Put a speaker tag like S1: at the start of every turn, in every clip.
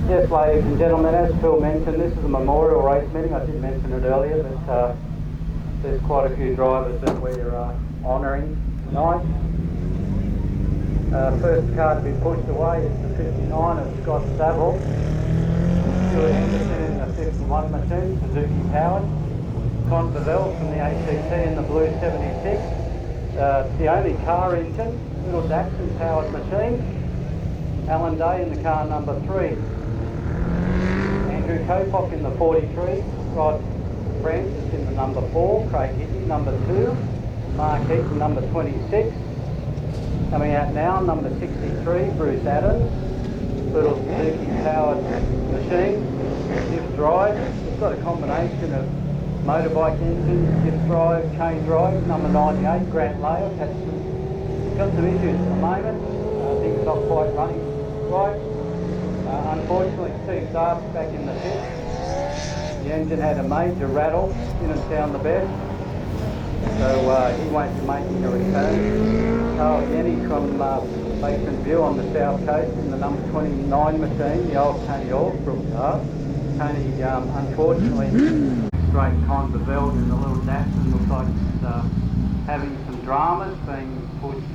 S1: Yes, ladies and gentlemen, as Phil mentioned, this is a memorial race meeting. I did mention it earlier, but there's quite a few drivers that we're honouring tonight. First car to be pushed away is the 59 of Scott Saville, Stuart Henderson in the 51 machine, Suzuki powered, Con Bavell from the ACT in the blue 76, the only car engine, little Daxon powered machine, Alan Day in the car number 3. Andrew Kopock in the 43, Rod Francis in the number 4, Craig Hickey number 2, Mark Heaton number 26, coming out now number 63, Bruce Adams, little Suzuki powered machine, diff drive. It's got a combination of motorbike engines, diff drive, chain drive, number 98, Grant Layer. Got some issues at the moment, things not quite running right. Unfortunately, Steve Darby's back in the pit. The engine had a major rattle, didn't sound the best, so he won't be making a return. Carl Yenny from Basin View on the south coast in the number 29 machine, the old Tony Allsbrook car. Tony, unfortunately, straight Con Bavell in the little Datsun, looks like it's having some dramas, being pushed.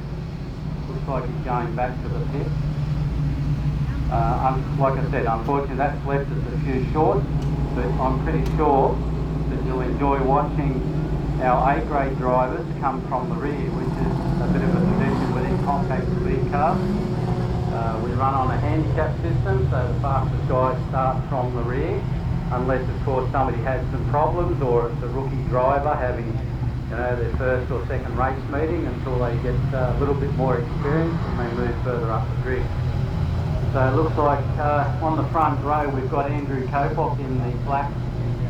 S1: Looks like he's going back to the pit. Like I said, unfortunately that's left us a few short, but I'm pretty sure that you'll enjoy watching our A-grade drivers come from the rear, which is a bit of a tradition within compact speed cars. We run on a handicap system, so the fastest guys start from the rear, unless of course somebody has some problems or it's a rookie driver having their first or second race meeting until they get a little bit more experience and they move further up the grid. So it looks like on the front row we've got Andrew Kopock in the black,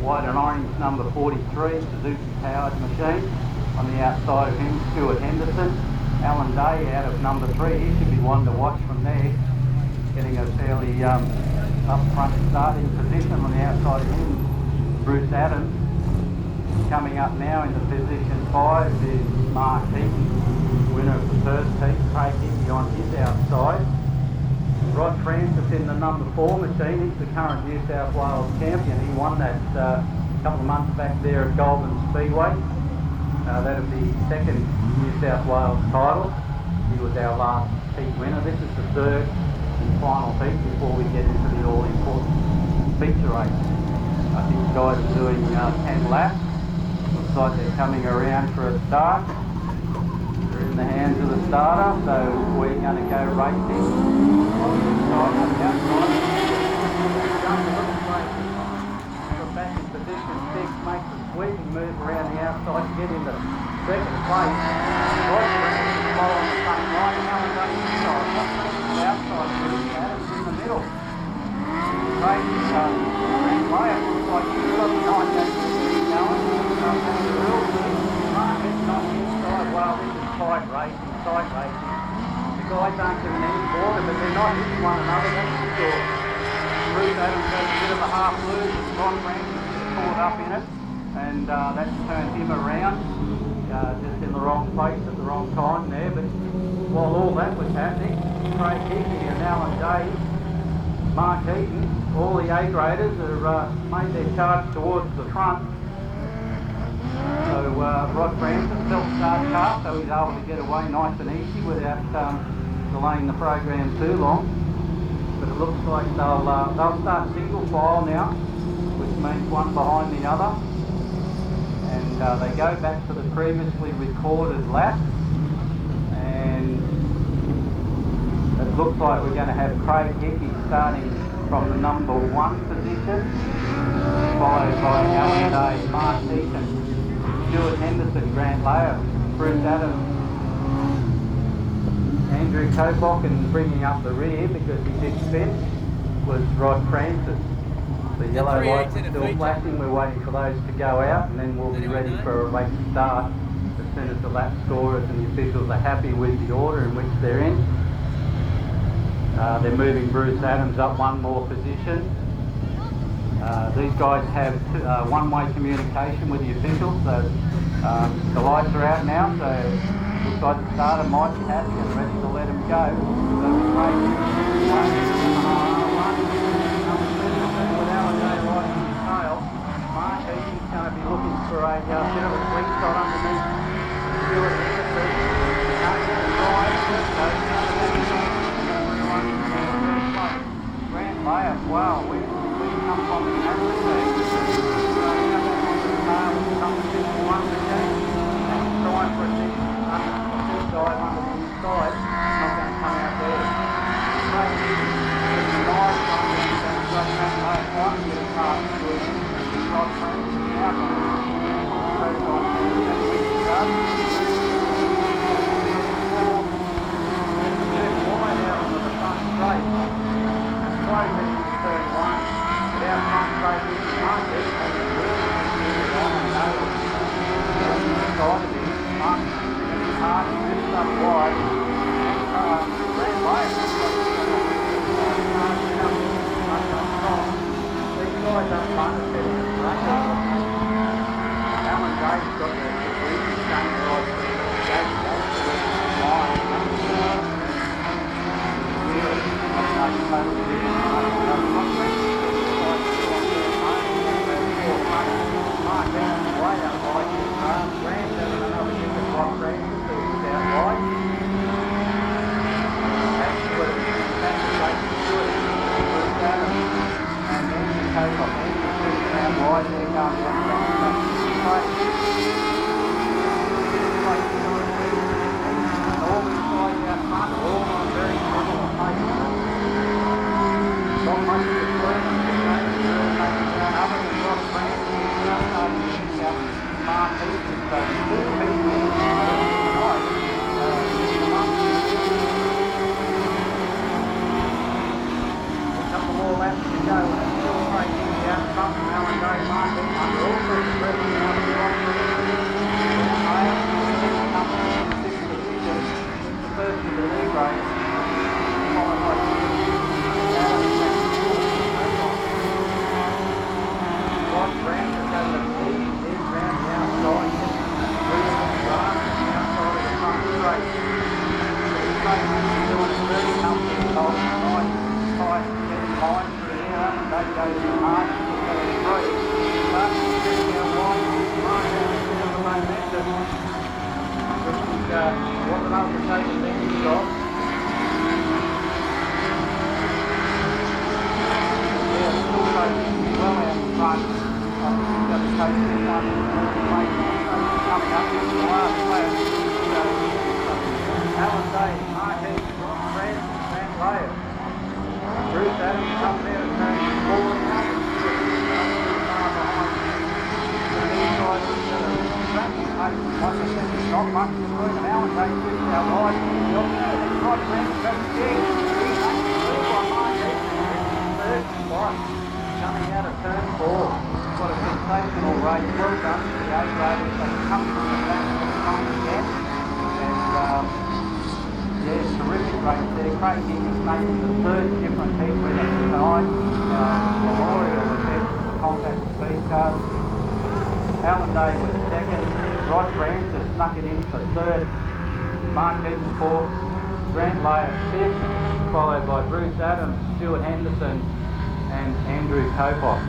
S1: white and orange number 43 Suzuki powered machine. On the outside of him, Stuart Henderson. Alan Day out of number 3, he should be one to watch from there, getting a fairly up front starting position. On the outside of him, Bruce Adams. Coming up now into position 5 is Mark Heaton, winner of the first heat. Craig Hickey on his outside. Rod Francis in the number 4 machine, he's the current New South Wales champion. He won that a couple of months back there at Golden Speedway. That'll be second New South Wales title. He was our last heat winner. This is the third and final heat before we get into the all-important feature race. I think the guys are doing 10 laps. Looks like they're coming around for a start. They're in the hands of the starter, so we're going to go racing. Back in position 6, makes a sweeping move around the outside to get into second place. Rod Francis is low on the same line, and Alan Day inside. The outside move, Adams in the middle. Great Grant Layer looks like he's got the 9 going. Market's on the inside. Well, this is tight racing. The guys aren't doing any border, but they're not hitting one another, that's for sure. Bruce Adams has a bit of a half lose, Ron Francis is caught up in it, and that's turned him around, just in the wrong place at the wrong time there. But while all that was happening, Craig Hickey and Alan Day, Mark Heaton, all the A-graders have made their charge towards the front. So Rod Francis self-start car, so he's able to get away nice and easy without delaying the program too long. But it looks like they'll start single file now, which means one behind the other. And they go back to the previously recorded lap. And it looks like we're going to have Craig Hickey starting from the number 1 position, followed by Alan Day, Mark Heaton, Stuart Henderson, Grant Layer, Bruce Adams, Andrew Kopock, and bringing up the rear because he did spin was Rod Francis. The yellow lights are still flashing, we're waiting for those to go out and then we'll be ready for a race start as soon as the lap scorers and the officials are happy with the order in which they're in. They're moving Bruce Adams up one more position. These guys have one-way communication with the officials, so the lights are out now, so looks like the starter might be happy and ready to let them go. So we we come from the Canberra team. So we have that on the car with number 51 machine. And trying for a deep dive under the inside. It's not going to come out there. Great nice one. That's great that low time to get a car into it. Rod frames out. Concentrate on that winch up. Wide out onto the front straight. Slow heading to turn one. But our front straight is market and the wheel is on and over. On the side of it, front, and it's hard to lift up wide. And ran by it. These guys up front are setting a great up. Alan Dave's got the breathing stunning right there. Dave's got the line. Coming out of turn 4, got a sensational race, well done to the A-graders. They come from the back of the front again, and yeah, terrific race there. Craig Higgins making the third different heat winner tonight, memorial event for compact speedcars. Alan Day was second, Rod Francis snuck it in for third, Mark Edens fourth, Grant Layer fifth, followed by Bruce Adams, Stuart Henderson and Andrew Copoff.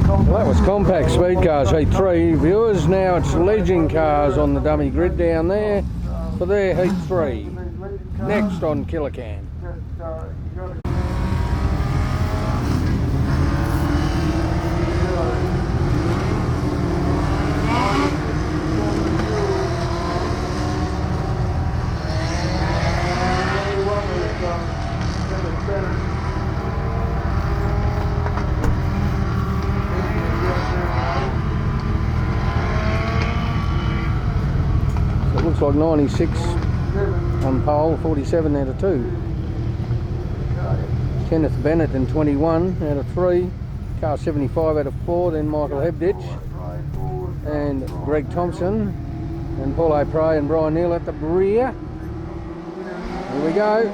S2: Well, that was Compact Speedcars Heat 3 viewers. Now it's Legend Cars on the dummy grid down there for their Heat 3. Next on Killican. Looks like 96 on pole, 47 out of 2. Kenneth Bennett in 21 out of 3. Car 75 out of 4. Then Michael Hebditch and Greg Thompson and Paul O'Prey and Brian Neal at the rear. Here we go.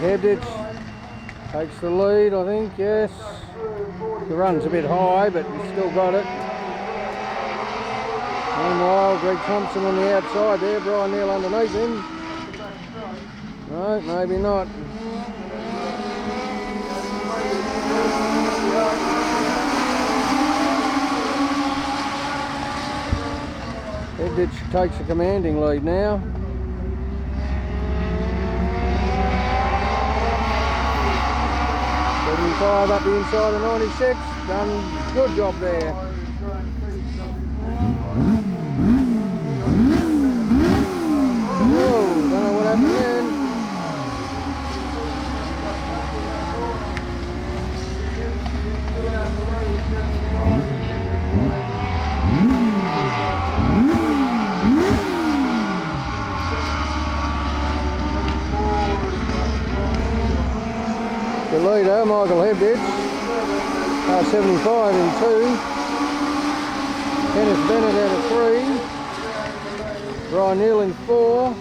S2: Hebditch Takes the lead, I think, yes. The run's a bit high, but he's still got it. Meanwhile, Greg Thompson on the outside there, Brian Neal underneath him. No, maybe not. Head takes a commanding lead now. Five up the inside of 96, done good job there. Whoa, don't know what happened then. The leader, Michael Hebditch, car 75 in 2. Kenneth Bennett out of 3. Brian Neal in 4.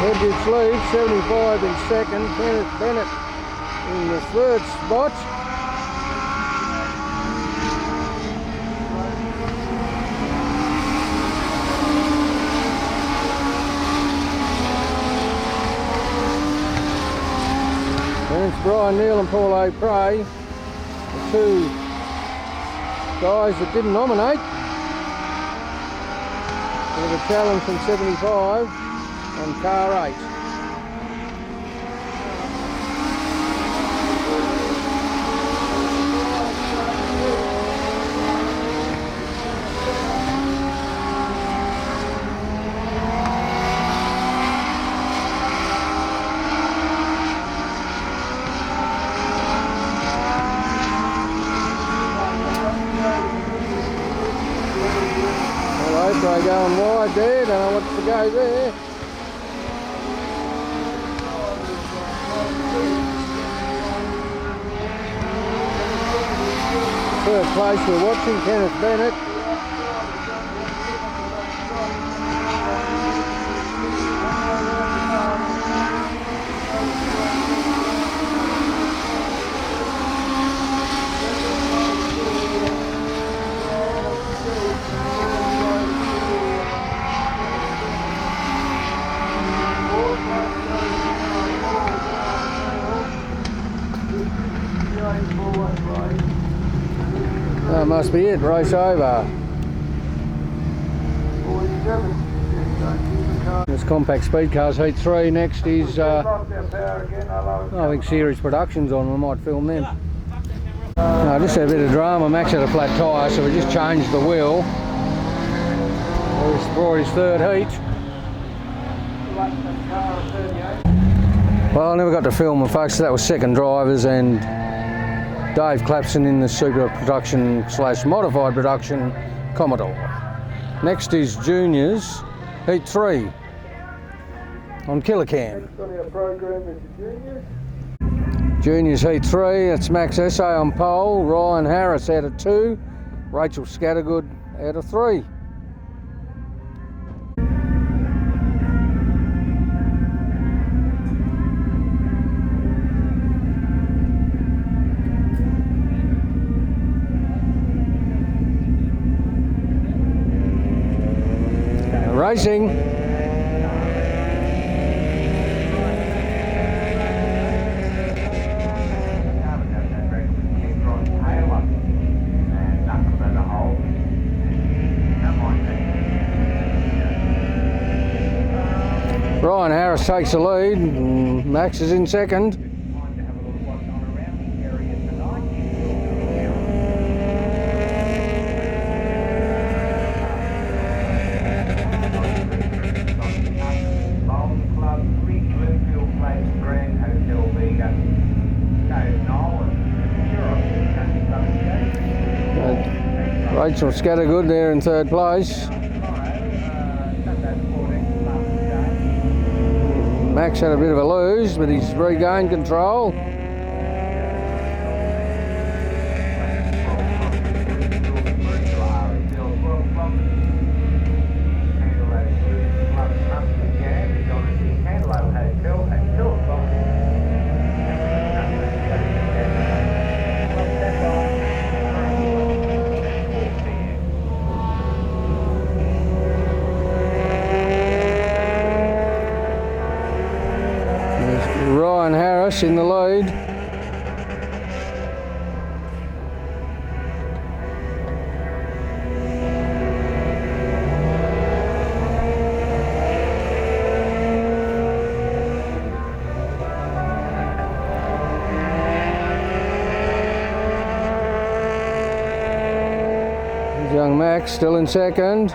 S2: Hebditch leads, 75 in second, Kenneth Bennett in the third spot. And it's Brian Neal and Paul O'Prey, the two guys that didn't nominate for the challenge from 75 on car 8. O'Prey going wide there, don't know what's to go there. Third place we're watching, Kenneth Bennett. That must be it, race over. This Compact Speed Cars Heat 3. Next is, I think Series Productions on, we might film them. No, just had a bit of drama. Max had a flat tyre, so we just changed the wheel for his third heat. Well, I never got to film them, folks. That was second drivers and Dave Clapson in the super production / modified production Commodore. Next is Juniors Heat 3 on Killicam.
S3: Next on our program is Juniors.
S2: Juniors Heat 3, that's Max Essay on pole, Ryan Harris out of 2, Rachel Scattergood out of 3. Racing. Ryan Harris Harris takes the lead, and Max is in second. Rachel Scattergood there in third place. Max had a bit of a lose, but he's regained control. In the lead. Young Max still in second.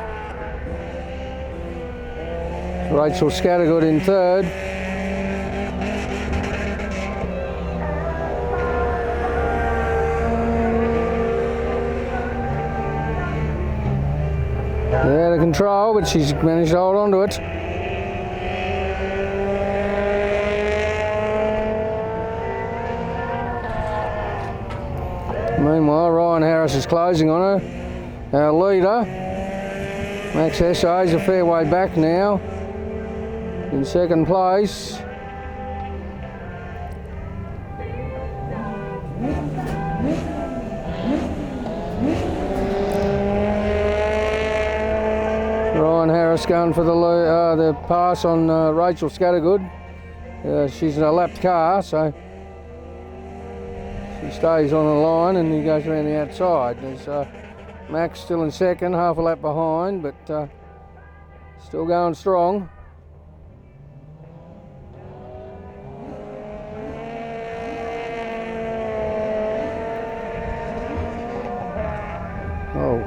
S2: Rachel Scattergood in third. They're out of control, but she's managed to hold on to it. Meanwhile, Ryan Harris is closing on her. Our leader, Max SA, is a fair way back now. In second place. Ryan Harris going for the pass on Rachel Scattergood. She's in a lapped car, so she stays on the line and he goes around the outside. There's Max still in second, half a lap behind, but still going strong. Oh,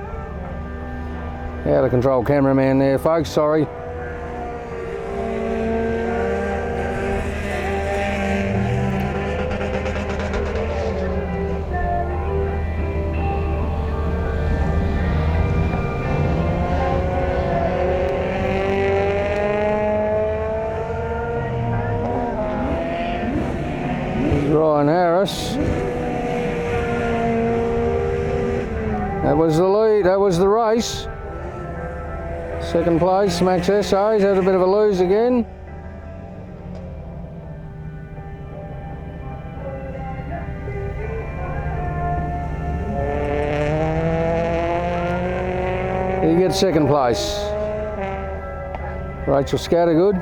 S2: out of control cameraman there, folks, sorry. Ryan Harris. That was the lead, that was the race. Second place, Max SA, he's had a bit of a lose again. He gets second place. Rachel Scattergood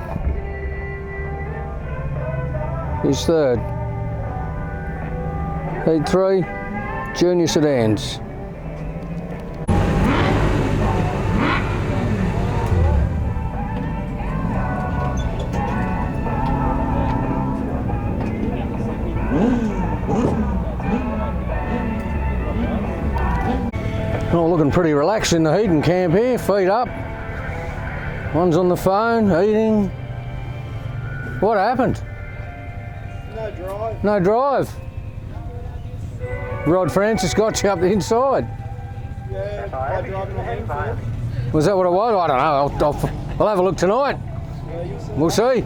S2: is third. Heat 3, junior sedans. Oh, looking pretty relaxed in the heating camp here, feet up. One's on the phone, eating. What happened?
S3: No drive.
S2: No drive. Rod Francis got you up the inside.
S3: Yeah, I drive on the infield.
S2: Was that what it was? I don't know. I'll have a look tonight.
S3: Yeah, you'll see.
S2: We'll see.
S3: I mean,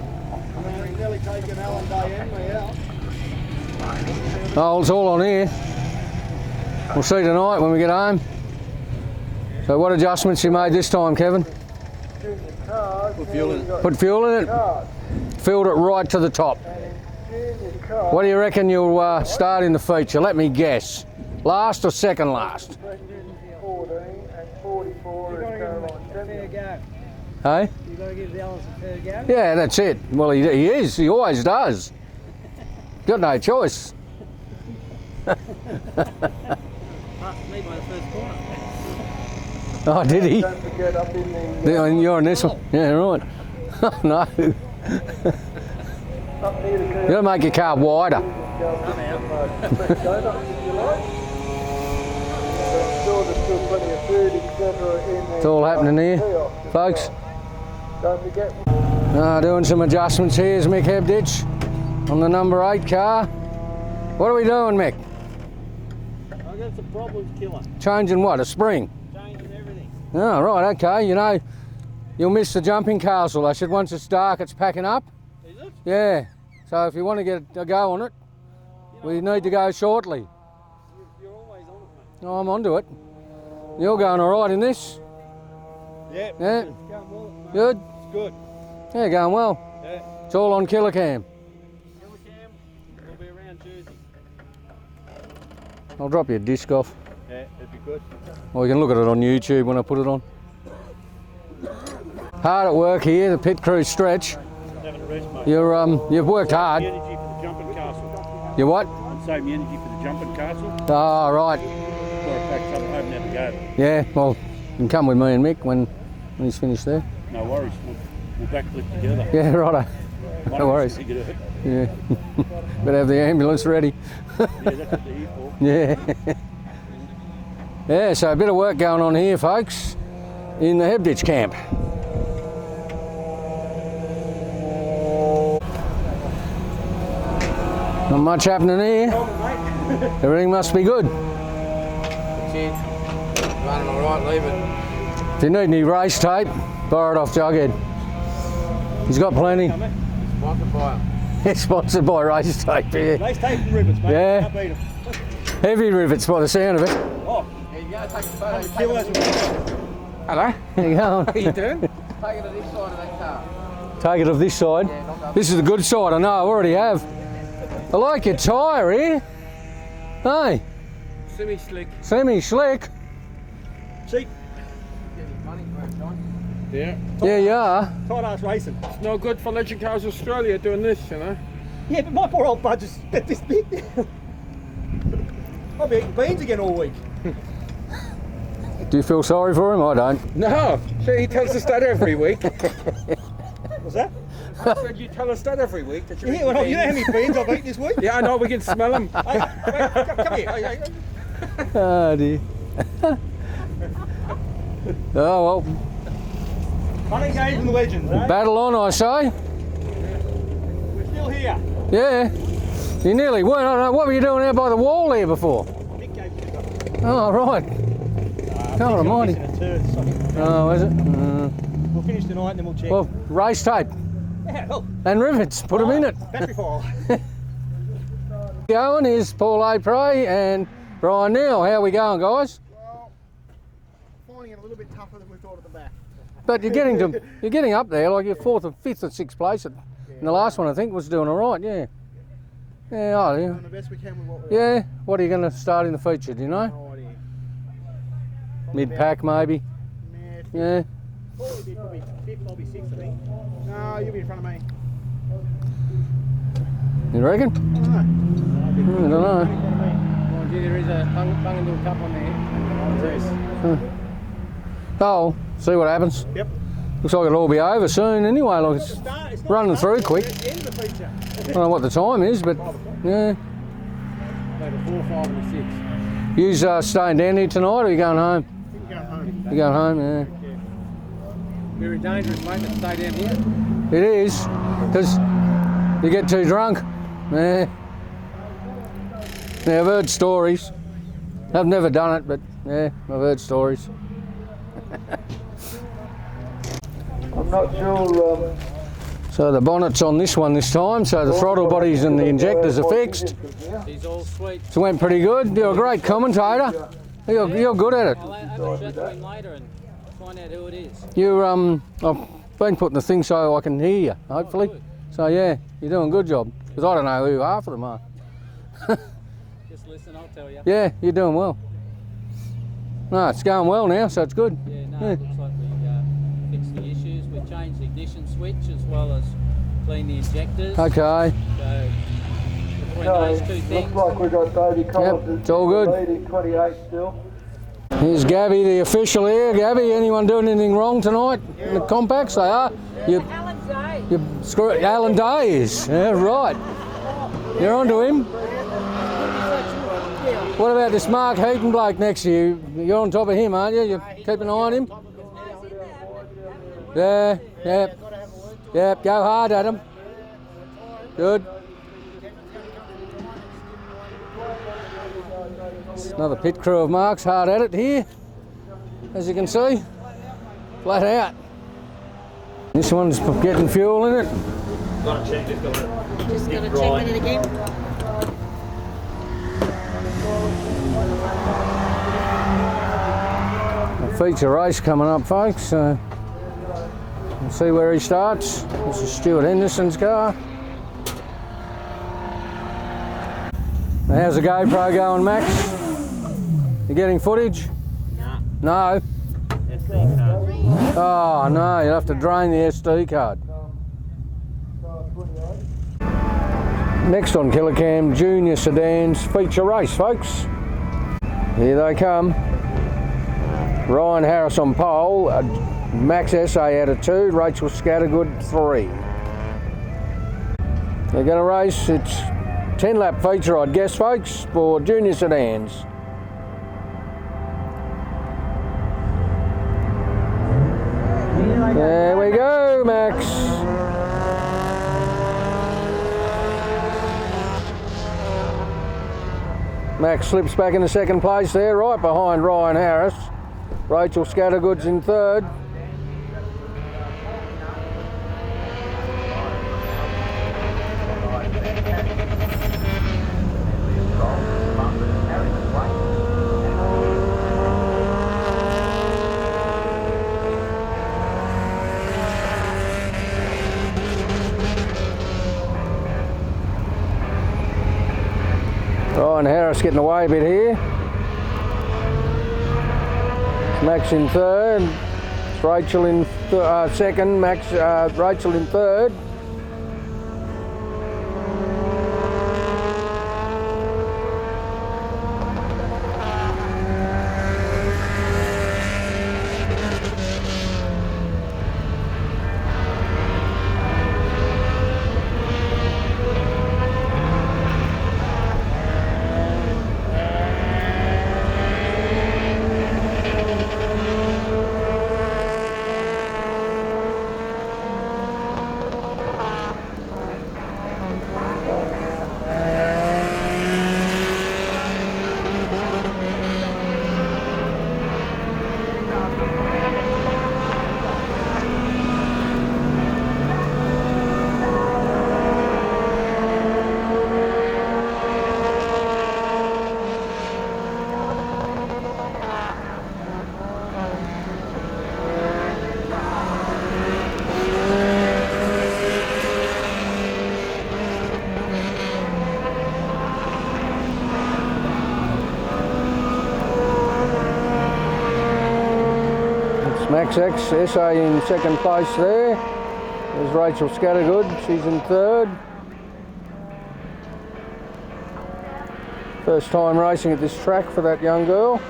S3: we've nearly taken Alan Day Henley out.
S2: Oh, it's all on here. We'll see tonight when we get home. So what adjustments you made this time, Kevin?
S3: Put fuel in it.
S2: Put fuel in it? Filled it right to the top. What do you reckon you'll start in the feature? Let me guess. Last or second last?
S3: 14 and 44 is Caroline.
S2: Hey?
S4: You've got to give the Alice a fair go.
S2: Yeah, that's it. Well, he is. He always does. Got no choice.
S4: Passed me by the first corner.
S2: Oh, did he?
S3: Don't forget up in the...
S2: You're on this one? Yeah, right. No. You gotta make your car wider. It's all happening here, folks. Doing some adjustments here is Mick Hebditch on the number 8 car. What are we doing, Mick?
S3: I got some problems, killer.
S2: Changing what? A spring?
S3: Changing everything.
S2: Oh, right, okay. You know, you'll miss the jumping castle. I said once it's dark, it's packing up.
S3: Is it?
S2: Yeah. So if you want to get a go on it, we need to go shortly.
S3: You're always on it, mate.
S2: Oh, I'm onto it. You're going all right in this?
S3: Yeah.
S2: Yeah.
S3: It's going well, mate.
S2: Good?
S3: It's good.
S2: Yeah, going well.
S3: Yeah.
S2: It's all on killer cam.
S3: Killer cam, we'll be around Tuesday.
S2: I'll drop you a disc off.
S3: Yeah, it'd be good.
S2: Or you can look at it on YouTube when I put it on. Hard at work here, the pit crew stretch.
S3: Having a rest, mate.
S2: You've worked hard.
S3: Energy for the jumping castle.
S2: You what?
S3: And save me energy for the jumping castle.
S2: Ah, right.
S3: Before I pack something home and have a go.
S2: Yeah, well, you can come with me and Mick when he's finished there.
S3: No worries. We'll backflip together.
S2: Yeah, righto.
S3: One
S2: No
S3: of us
S2: worries.
S3: will pick it up.
S2: Yeah. Better have the ambulance ready.
S3: Yeah, that's what they're here for.
S2: Yeah. Yeah, so a bit of work going on here, folks, in the Hebditch camp. Not much happening here. Everything must be good.
S4: Cheers. Running all right, leave it.
S2: If you need any race tape, borrow it off Jughead. He's got plenty.
S4: Sponsored by him.
S2: It's sponsored by Race Tape, yeah.
S3: Nice tape and rivets, mate.
S2: Yeah.
S3: Can't beat 'em.
S2: Heavy rivets by the sound of it.
S3: Oh,
S4: Here you go, take a photo.
S3: kilos of
S2: Hello. How you going?
S4: How you doing? Take it to this side of that car.
S2: Take it of this side.
S4: Yeah, not that
S2: This is the good side, I know, I already have. I like your tyre here. Hey,
S4: Semi-slick.
S2: semi-slick.
S3: cheap.
S4: Getting money for it, John.
S3: Yeah.
S2: Yeah, you are.
S3: Tight ass racing.
S5: It's no good for Legend Cars Australia doing this, you know.
S3: Yeah, but my poor old budget's about this big. I'll be eating beans again all week.
S2: Do you feel sorry for him? I don't.
S5: No, see, he tells us that every week.
S3: What's that?
S5: I said you tell us that every week that you're
S3: Yeah, well, you know how many beans I've eaten this week?
S5: Yeah, I know, we can smell them.
S3: Hey, wait, come here. Hey.
S2: Oh dear. Oh well,
S3: Fun and games and the legends, eh?
S2: battle on, I say.
S3: We're still here.
S2: Yeah. You nearly weren't. I don't know. What were you doing out by the wall there before?
S3: Big game kicker.
S2: Oh, right. God almighty. Oh, is it?
S3: We'll finish tonight and then we'll check.
S2: Well, race tape
S3: Yeah, well,
S2: and rivets. Put them in it.
S3: battery file.
S2: Going is Paul Apres and Brian Neal. How are we going, guys?
S6: Well, finding it a little bit tougher than we thought at the back.
S2: But you're getting up there, like you're 4th or 5th or 6th place. And the last one I think was doing all right. Yeah. Yeah. Oh, yeah.
S6: Doing the best we can with what we're
S2: Yeah. What are you going to start in the feature? Do you know?
S6: No idea.
S2: Mid pack maybe. Yeah.
S3: Probably fifth, I'll be sixth, I think.
S6: No, you'll be in front of me.
S2: You reckon?
S6: I don't know.
S2: I don't know.
S4: Mind you, there is a Bungendale Cup on there.
S2: Oh, see what happens.
S3: Yep.
S2: Looks like it'll all be over soon anyway. Like it's
S3: It's not
S2: running through
S3: started,
S2: quick.
S3: it's the end of the feature.
S2: I don't know what the time is, but yeah.
S4: Like a 4, 5 and a 6.
S2: You's staying down here tonight, or are you going home?
S6: You're going home.
S2: You're going home, yeah.
S4: Very dangerous, mate, to stay down here.
S2: It is, because you get too drunk. Yeah. Yeah, I've heard stories. I've never done it, but yeah, I've heard stories.
S6: I'm not sure.
S2: So the bonnet's on this one this time, so the throttle bodies and the injectors are fixed.
S4: He's all sweet.
S2: So it went pretty good. You're a great commentator. You're good at it.
S4: I'll have a chat to him later and find out who it is.
S2: I've been putting the thing so I can hear you, hopefully.
S4: Oh, good.
S2: So yeah, you're doing a good job. Because I don't know who half of them are.
S4: Just listen, I'll tell you.
S2: Yeah, you're doing well. No, it's going well now, so it's good.
S4: Yeah, no,
S2: Yeah.
S4: it looks like we fixed the issues. We changed the ignition switch as well as cleaned the injectors.
S2: Okay.
S4: So between those two things,
S6: Looks like we've got Davey Collins.
S2: Yep, it's all good.
S6: Leading 28 still.
S2: Here's Gabby, the official here. Gabby, anyone doing anything wrong tonight in the compacts? They are. You, Alan Day is. Yeah, right. You're onto him. What about this Mark Heaton bloke next to you? You're on top of him, aren't you? You keep an eye on him? Yeah, yep. Yep, go hard at him. Good. Another pit crew of Marks hard at it here, as you can see. Flat out. This one's getting fuel in it.
S3: Got to check, just got to
S7: check it again.
S2: A feature race coming up, folks. So we'll see where he starts. This is Stuart Henderson's car. How's the GoPro going, Max? You getting footage? No.
S3: SD card.
S2: Oh no, you'll have to drain the SD card. Next on Killercam, Junior Sedans feature race, folks. Here they come. Ryan Harris on pole, Max SA out of 2, Rachel Scattergood 3. They're going to race, it's 10 lap feature, I'd guess, folks, for Junior Sedans. There we go, Max. Max slips back into second place there, right behind Ryan Harris. Rachel Scattergood's in third. Ryan Harris getting away a bit here. Max in third. It's Rachel in second. Rachel in third. Max X SA in second place there. There's Rachel Scattergood, she's in third. First time racing at this track for that young girl.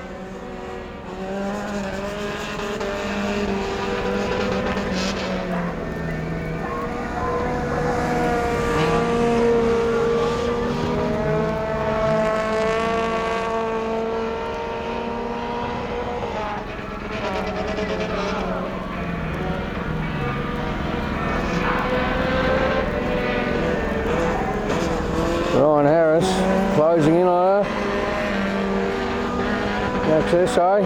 S2: Ryan Harris closing in on her. That's SA.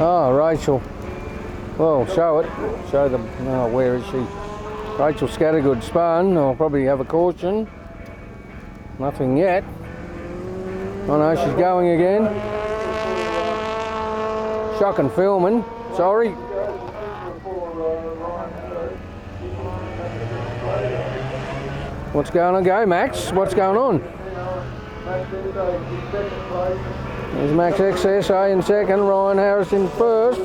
S2: Oh, Rachel. Well, show it. Show them. Oh, where is she? Rachel Scattergood spun. I'll probably have a caution. Nothing yet. Oh no, she's going again. Shock and filming. Sorry. What's going on? Go, Max. What's going on? There's Max XSA in second. Ryan Harris in first.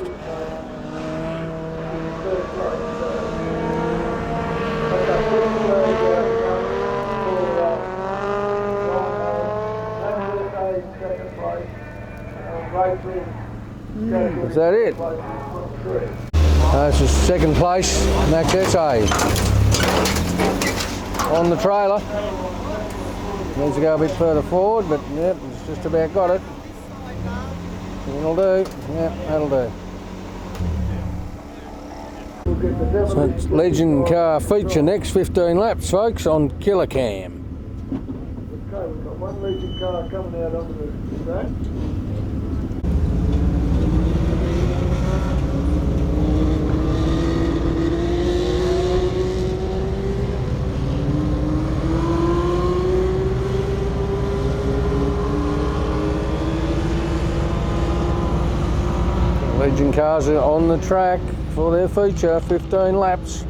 S2: Is that it? This is second place, Max SA. On the trailer. Needs to go a bit further forward, but yep, it's just about got it. That'll do. Yep, that'll do. So it's Legend car feature next 15 laps, folks, on Killer Cam.
S6: Okay, we've got one Legend car coming out onto the track.
S2: Legend cars are on the track for their feature, 15 laps.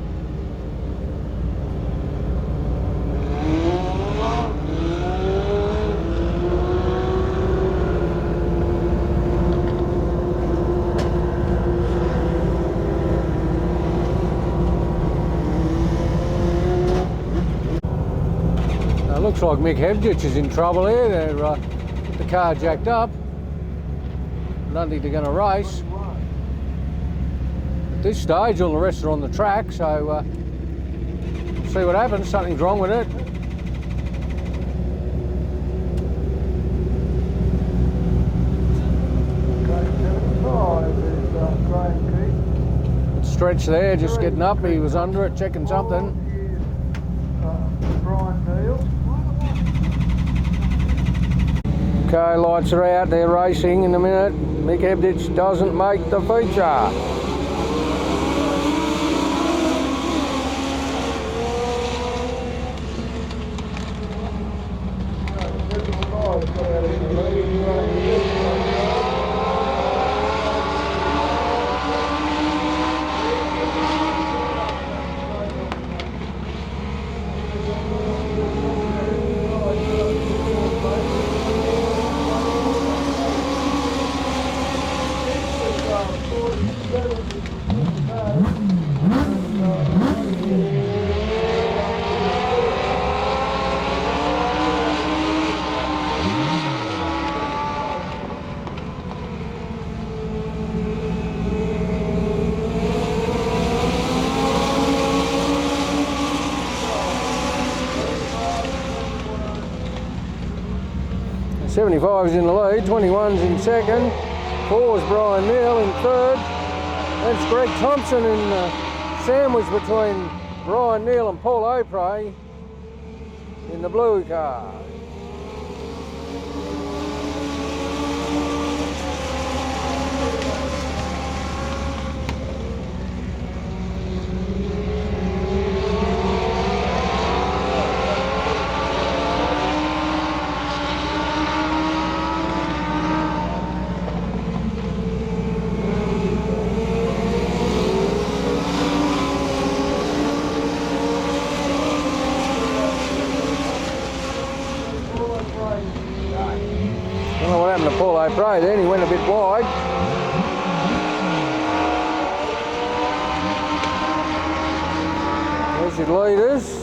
S2: Now, looks like Mick Hebditch is in trouble here. They're the car jacked up. I don't think they're going to race. At this stage, all the rest are on the track, so see what happens. Something's wrong with it. Stretch there, just getting up. He was under it, checking something. Okay, lights are out. They're racing in a minute. Mick Hebditch doesn't make the feature. '75's in the lead, 21's in second, 4's Brian Neal in third, that's Greg Thompson in sandwich between Brian Neal and Paul O'Prey in the blue car. I don't know what happened to Paul O'Prey then, he went a bit wide. There's your leaders.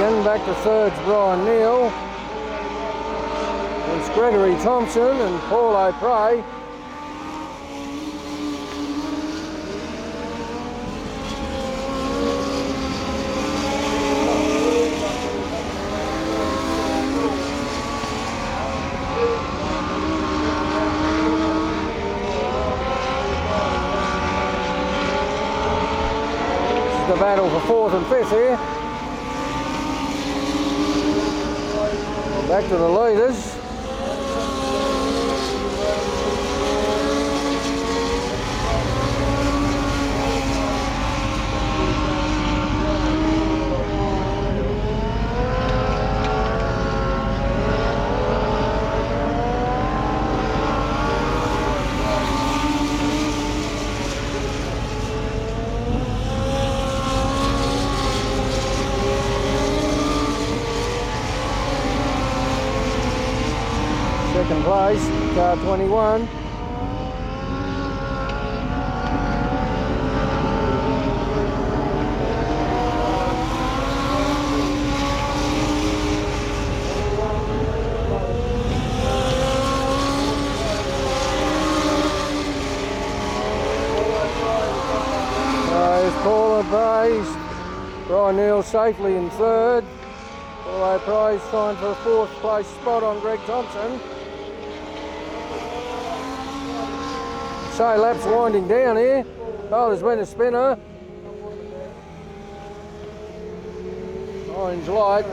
S2: second, back to third's Brian Neal. It's Gregory Thompson and Paul O'Prey. The battle for fourth and fifth here. Back to the leaders. Second place, car 21. There's Paul O'Prey, Brian Neal safely in third. Paul O'Prey's trying for a fourth place spot on Greg Thompson. So laps winding down here. Oh, there's been a spinner. Orange light. I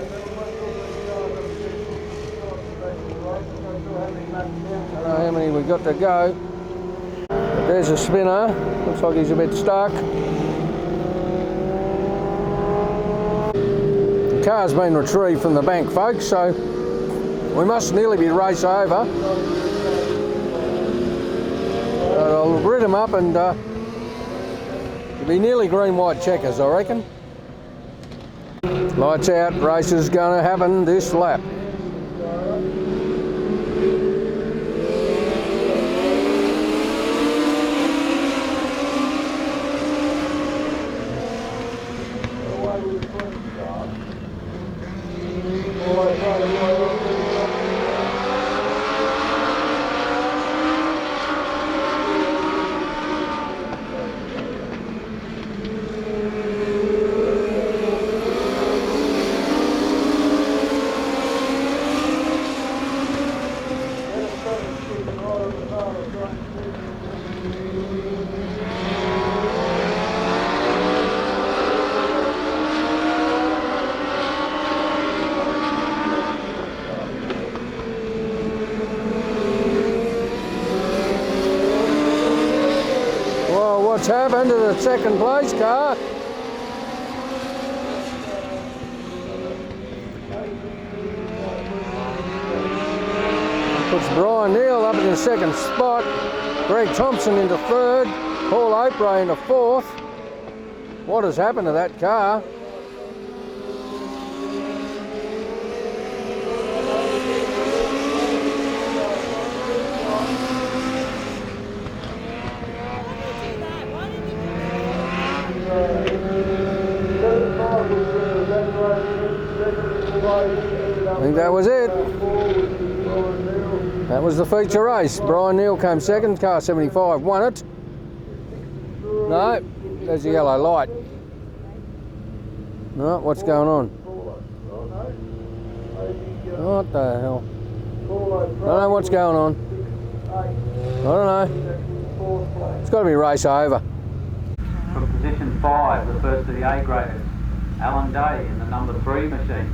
S2: don't know how many we've got to go. But there's a spinner. Looks like he's a bit stuck. The car's been retrieved from the bank, folks, so we must nearly be race over. I'll grid them up and it'll be nearly green-white checkers, I reckon. Lights out, race is going to happen this lap. What's happened to the second place car? Puts Brian Neal up in the second spot, Greg Thompson into third, Paul O'Prey into fourth. What has happened to that car? I think that was it. That was the feature race. Brian Neal came second, car 75 won it. No, there's the yellow light. No, what's going on? What the hell? I don't know what's going on. I don't know. It's got to be race over.
S1: From position 5, the first of the A graders, Alan Day in the number 3 machine.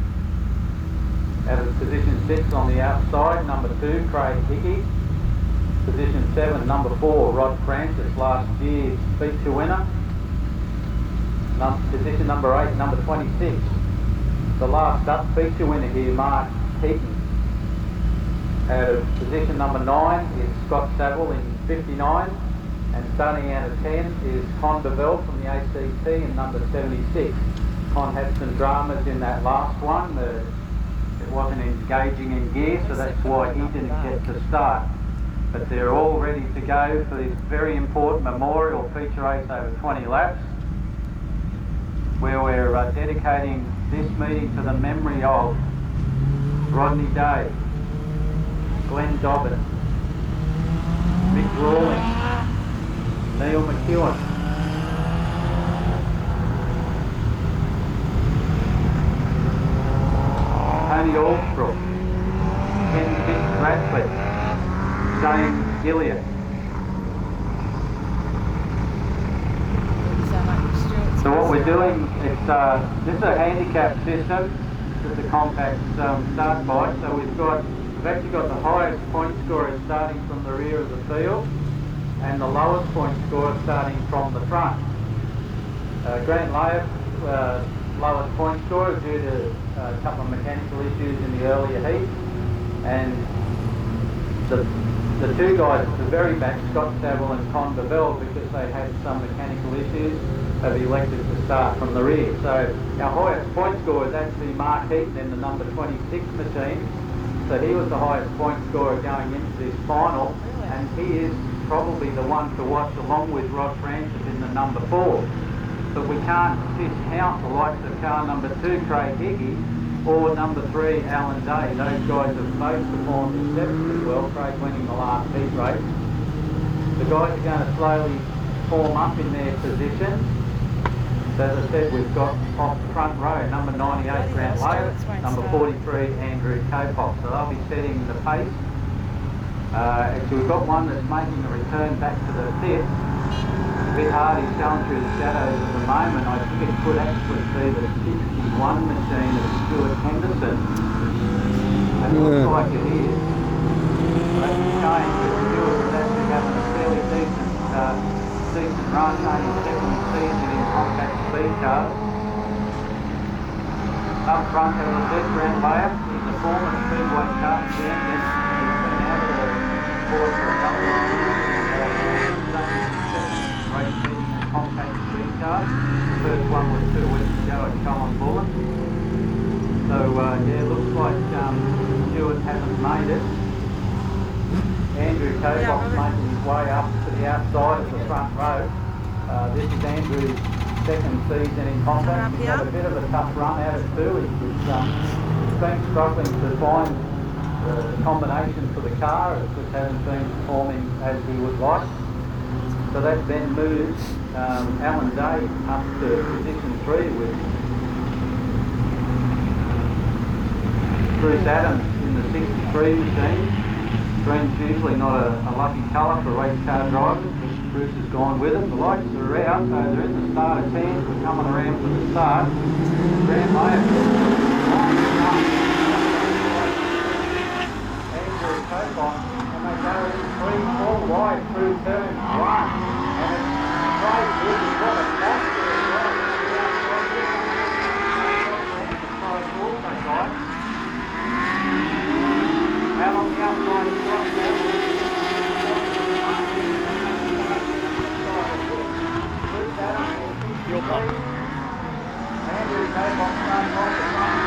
S1: Out of position 6 on the outside, number 2, Craig Hickey. Position 7, number 4, Rod Francis, last year's feature winner. Position number 8, number 26, the last up feature winner here, Mark Heaton. Out of position number 9 is Scott Saville in 59, and starting out of 10 is Con DeVille from the ACT in number 76. Con had some dramas in that last one. It wasn't engaging in gear, so that's why he didn't get to start. But they're all ready to go for this very important memorial feature race over 20 laps, where we're dedicating this meeting to the memory of Rodney Day, Glenn Dobbin, Mick Rawling, Neil McEwen, Tony Allsbrook, Ken Fitzradcliffe, James Gillian. So what we're doing, this is a handicap system. This is a compact start bike. So we've actually got the highest point scorer starting from the rear of the field, and the lowest point scorer starting from the front. Grant Layup, lowest point scorer due to a couple of mechanical issues in the earlier heat, and the two guys at the very back, Scott Saville and Con Bevell, because they had some mechanical issues, have elected to start from the rear. So our highest point scorer is actually Mark Heaton in the number 26 machine. So he was the highest point scorer going into this final, and he is probably the one to watch along with Rod Francis in the number 4. But we can't discount the likes of car number 2, Craig Higgy, or number 3, Alan Day. Those guys have both performed exceptionally well, Craig winning the last heat race. The guys are going to slowly form up in their positions. So as I said, we've got off the front row, number 98, Grant Layup, number 43, Andrew Kopop. So they'll be setting the pace. Actually, we've got one that's making a return back to the pit. A bit hard, he's going through the shadows at the moment. I think it could actually be the 61 machine of Stuart Henderson. It looks like it is. So that's a change, but Stuart was actually having a fairly decent run, only second season in compact speed cars. Up front, as I said, Grant Layup, he's a former speedway car champion. He's been out of the sport for a couple of years. Race meeting in compact speed cars. The first one was 2 weeks ago at Colin Bullen. So yeah, looks like Stuart hasn't made it. Andrew Kopop's making his way up to the outside of the front row. This is Andrew's second season in compact. He's had a bit of a tough run out of 2. He's been struggling to find the combination for the car. It just hasn't been performing as he would like. So that then moves Alan Day up to position 3 with Bruce Adams in the 63 machine. Green's usually not a lucky colour for race car drivers, but Bruce has gone with it. The lights are out, so they're in the starter chance. We're coming around for the start. Grant Layup Andrew Kopop, and they go in 3-4 wide through turn 1. And it's great, this is what a monster as well. Out on the outside of the front now. Your pump. Andrew Kopop starting off the front.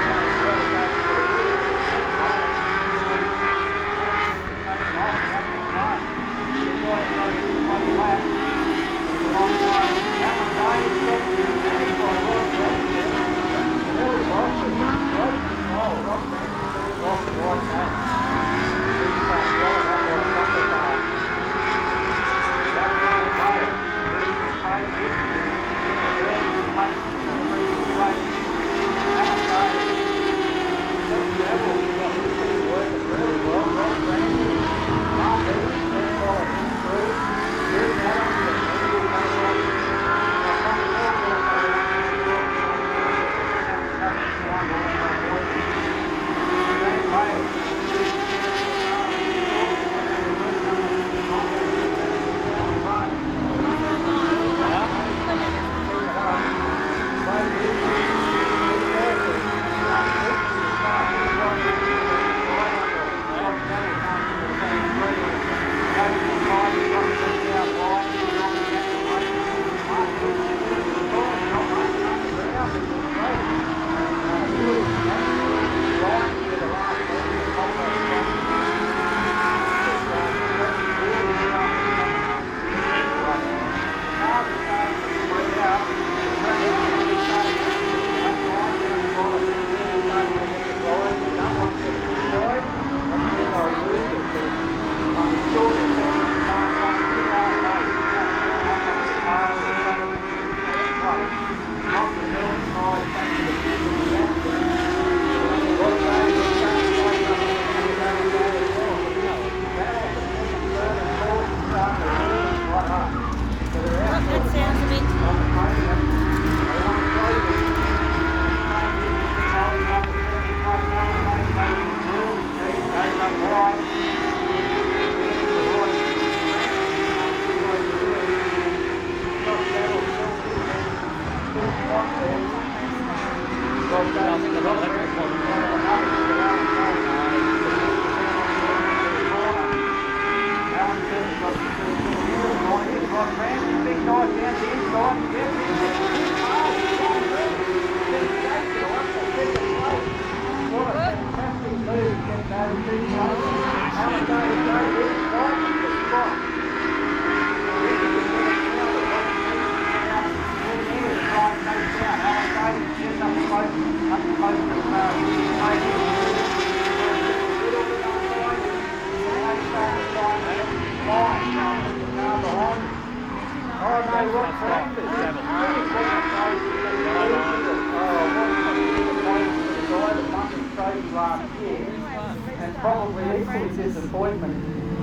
S1: And probably equally disappointment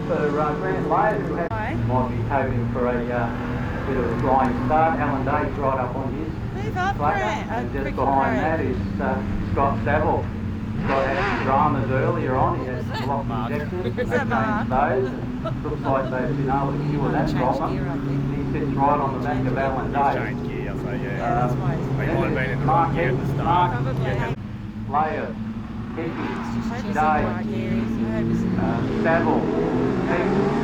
S1: for Grant Layers, who might be hoping for a bit of a flying start. Alan Day's right up on his
S7: Move up, Grant.
S1: and just behind that is Scott Saville. Scott had some dramas earlier on. He had some lock injections. They changed those. And looks like they've been able to cure that problem. He sits right on the back of Alan Day.
S8: Changed gear, so yeah.
S7: That's why.
S8: He might have been in the wrong gear at the start.
S1: Layers, Hickey,
S7: Savile,
S1: Day, Saville, Pete.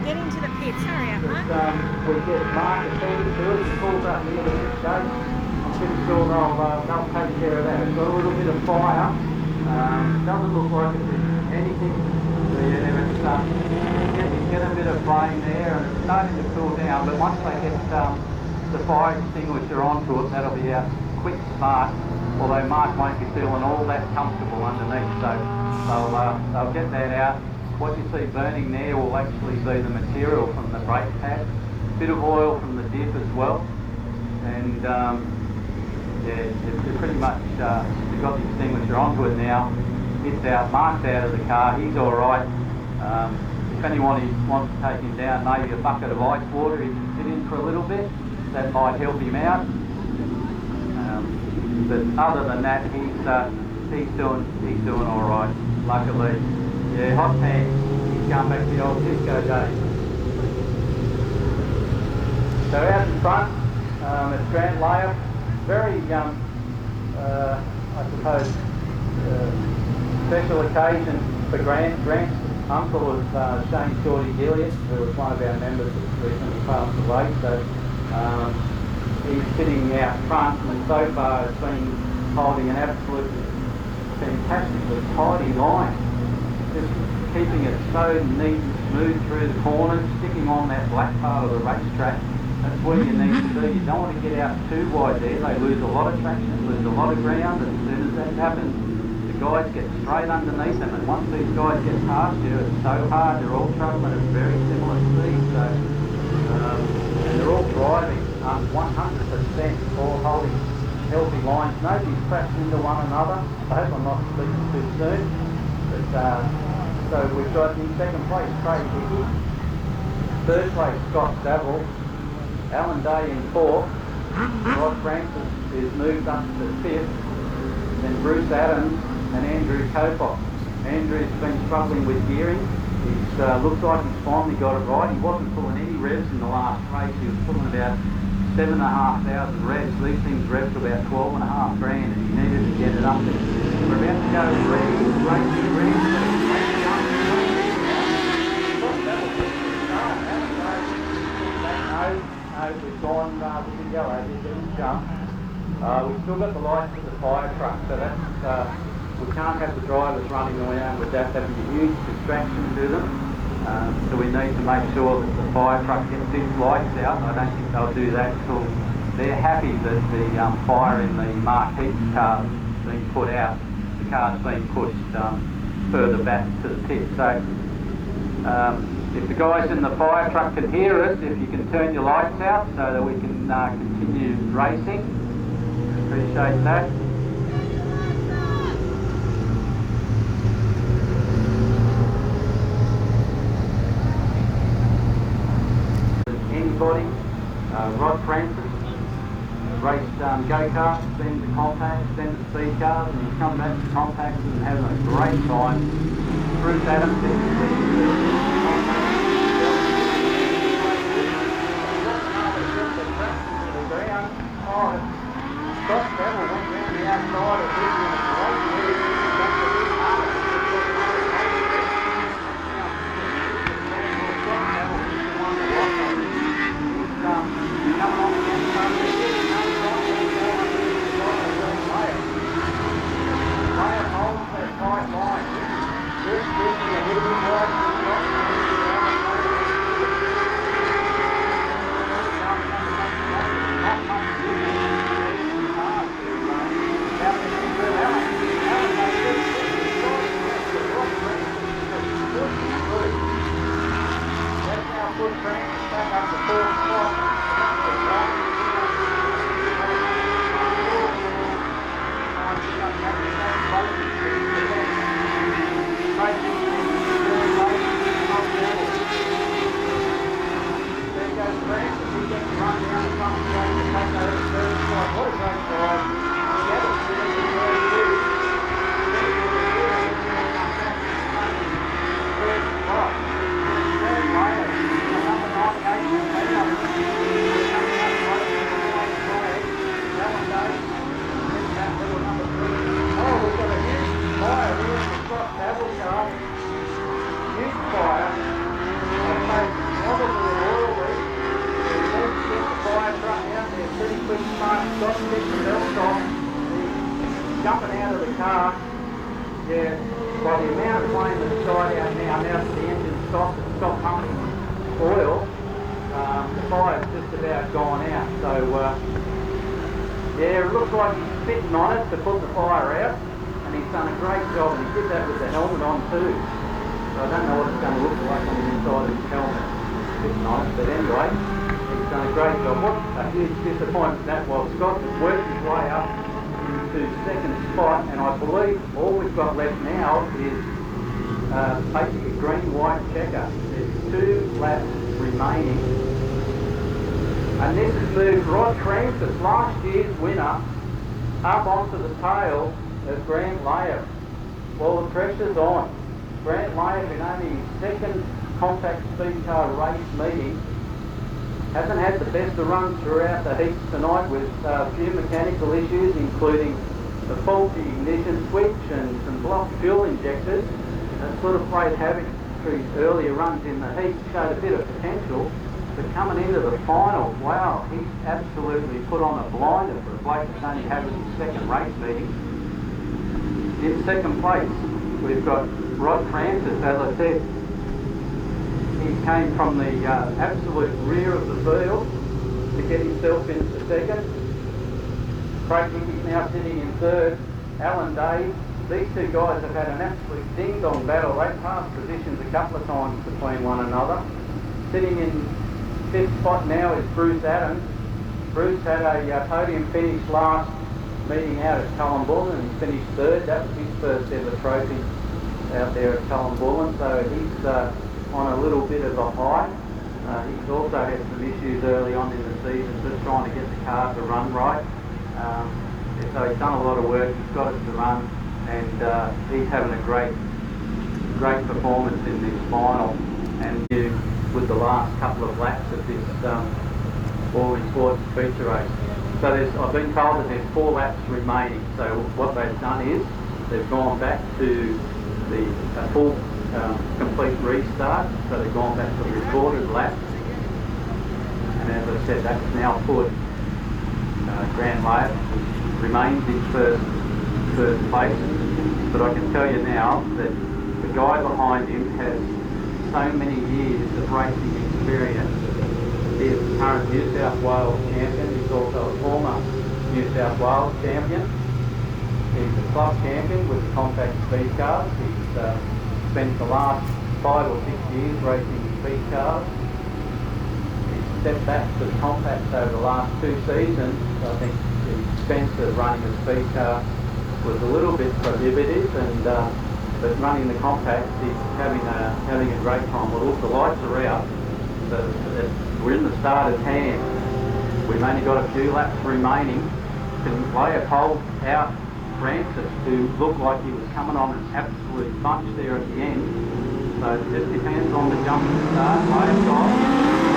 S7: Get into the pits, hurry up, huh?
S1: We get Mark attended to it, he pulls up near the pit gate. I'm pretty sure they'll take care of that. It's got a little bit of fire. Doesn't look like it's anything. You get a bit of flame there and it's starting to cool down, but once they get the fire extinguisher onto it, that'll be a quick start. Although Mark won't be feeling all that comfortable underneath, so they'll get that out. What you see burning there will actually be the material from the brake pad, bit of oil from the diff as well, and yeah, it's pretty much you've got the extinguisher onto it now. It's out, Mark's out of the car, he's all right. If anyone wants to take him down, maybe a bucket of ice water he can sit in for a little bit, that might help him out. But other than that, he's doing all right, luckily. Yeah, hot pants, he's going back to the old disco days. So out in front, it's Grant Layer. Very, I suppose, special occasion for Grant. Grant's uncle was Shane Shorty Gilliard, who was one of our members that recently passed away. So he's sitting out front, and so far has been holding an absolutely fantastically tidy line. Just keeping it so neat and smooth through the corners, sticking on that black part of the racetrack. That's where you need to be. You don't want to get out too wide there. They lose a lot of traction, lose a lot of ground, and as soon as that happens, the guys get straight underneath them. And once these guys get past you, it's so hard. They're all travelling at very similar speeds, so and they're all driving 100%, all holding healthy lines. Nobody's crashed into one another. I hope I'm not speaking too soon. But, so we've got in second place Craig Hickey, third place Scott Saville, Alan Day in 4th, Rod Francis is moved up to 5th, then Bruce Adams and Andrew Copock. Andrew's been struggling with gearing. He's looks like he's finally got it right. He wasn't pulling any revs in the last race. He was pulling about 7,500 revs. These things revs to about 12.5 grand, and he needed to get it up there. We're about to go racing green. We've gone with the yellow, this didn't jump. We've still got the lights for the fire truck, so that's, we can't have the drivers running around with that. That'd be a huge distraction to them. So we need to make sure that the fire truck gets its lights out. I don't think they'll do that till they're happy that the fire in the marquee car is being put out. The car's being pushed further back to the pit. So if the guys in the fire truck can hear us, if you can turn your lights out so that we can continue racing, appreciate that. Anybody, Rod Francis raced go-karts, then to compacts, then to speed cars, and he's come back to compacts and having a great time. Bruce Adams, then to speed Scott Battle went round the outside of this in a great way. That's a big part of it. Scott Battle is the one that lost on this. He's coming on the outside of this. Layer holds that tight line. Just pushing a little bit wide. Jumping out of the car, yeah, by the amount of flame that's died out now that the engine stopped pumping oil, the fire's just about gone out. So, yeah, it looks like he's spitting on it to put the fire out, and he's done a great job, and he did that with the helmet on too. So I don't know what it's going to look like on the inside of his helmet, spitting on it, but anyway, he's done a great job. What a huge disappointment that was. Scott has worked his way up to second spot, and I believe all we've got left now is basically green-white checker. There's 2 laps remaining, and this has moved Rod Francis, last year's winner, up onto the tail of Grant Layer. Well, the pressure's on. Grant Layer, in only his second compact speed car race meeting, hasn't had the best of runs throughout the heats tonight, with a few mechanical issues, including the faulty ignition switch and some blocked fuel injectors. That sort of played havoc through his earlier runs in the heat, showed a bit of potential, but coming into the final, wow, he's absolutely put on a blinder for a bloke that's only having his second race meeting. In second place, we've got Rod Francis, as I said. He came from the absolute rear of the field to get himself into second. Craig Hickey's now sitting in third. Alan Day. These two guys have had an absolute ding-dong battle. They passed positions a couple of times between one another. Sitting in fifth spot now is Bruce Adams. Bruce had a podium finish last meeting out at Cullumbullen and finished third. That was his first ever trophy out there at Cullumbullen, so he's on a little bit of a high. He's also had some issues early on in the season, just trying to get the car to run right. So he's done a lot of work, he's got it to run, and he's having a great performance in this final. And with the last couple of laps of this all-in-sport feature race. So I've been told that there's 4 laps remaining. So what they've done is they've gone back to a full complete restart. So they've gone back to the recorded lap. And as I said, that's now put Grant Laird, which remains in first place. But I can tell you now that the guy behind him has so many years of racing experience. He is the current New South Wales champion. He's also a former New South Wales champion. He's a club champion with the compact speed cars. He's spent the last 5 or 6 years racing speed cars. He's stepped back to the compacts over the last 2 seasons. I think the expense of running a speed car was a little bit prohibitive, and but running the compacts, he's having a great time. Well, look, the lights are out, so we're in the starter's hand. We've only got a few laps remaining. Can lay a pole out Francis, who looked like he was coming on an absolute bunch there at the end. So it just depends on the jump and start, lay it off.